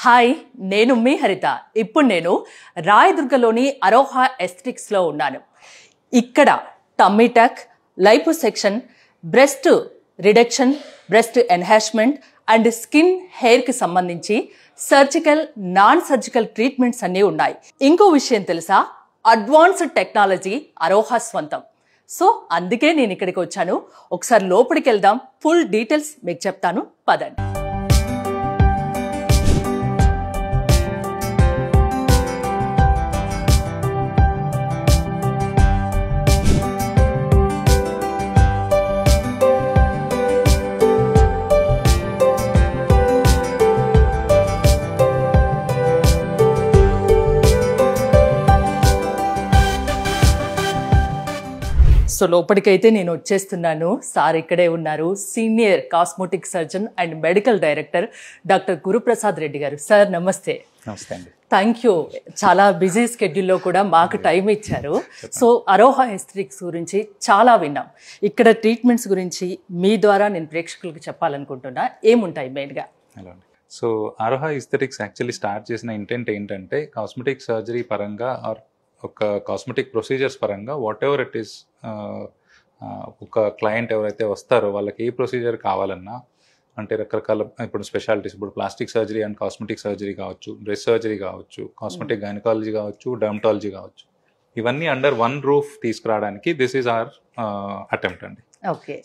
Hi, నేను మీ హరిత. ఇప్పుడు నేను రాయదుర్గలోని అరోహా ఎస్థెటిక్స్లో ఉన్నాను. ఇక్కడ tummy tuck, liposuction, breast reduction, breast enhancement and skin హెయిర్కి సంబంధించి సర్జికల్, నాన్ సర్జికల్ ట్రీట్మెంట్స్ అన్నీ ఉన్నాయి. ఇంకో విషయం తెలుసా, అడ్వాన్స్డ్ టెక్నాలజీ అరోహా స్వంతం. సో అందుకే నేను ఇక్కడికి వచ్చాను. ఒకసారి లోపలికి వెళ్దాం, ఫుల్ డీటెయిల్స్ మీకు చెప్తాను, పదండి. సో లోపలికైతే నేను వచ్చేస్తున్నాను. సార్ ఇక్కడే ఉన్నారు, senior cosmetic surgeon and medical director doctor Guruprasad Reddy గారు. సార్ నమస్తే. నమస్తే అండి. Thank you. చాలా బిజీ స్కెడ్యూల్లో కూడా మాకు టైం ఇచ్చారు. సో అరోహా ఎస్థెటిక్స్ గురించి చాలా విన్నాం. ఇక్కడ ట్రీట్మెంట్స్ గురించి మీ ద్వారా నేను ప్రేక్షకులకు చెప్పాలనుకుంటున్నా. ఏముంటాయి మెయిన్గా? హలో అండి. సో అరోహా ఎస్థెటిక్స్ యాక్చువల్లీ స్టార్ట్ చేసిన ఇంటెంట్ ఏంటంటే, కాస్మెటిక్ సర్జరీ పరంగా ఆర్ ఒక కాస్మెటిక్ ప్రొసీజర్స్ పరంగా వాట్ ఎవర్ ఇట్ ఈస్, ఒక క్లయింట్ ఎవరైతే వస్తారో వాళ్ళకి ఏ ప్రొసీజర్ కావాలన్నా, అంటే రకరకాల ఇప్పుడు స్పెషాలిటీస్, ఇప్పుడు plastic surgery and cosmetic surgery కావచ్చు, బ్రెస్ట్ సర్జరీ కావచ్చు, కాస్మెటిక్ గైనకాలజీ కావచ్చు, డర్మటాలజీ కావచ్చు, ఇవన్నీ అండర్ వన్ రూఫ్ తీసుకురావడానికి దిస్ ఈజ్ అవర్ అటెంప్ట్ అండి. ఓకే.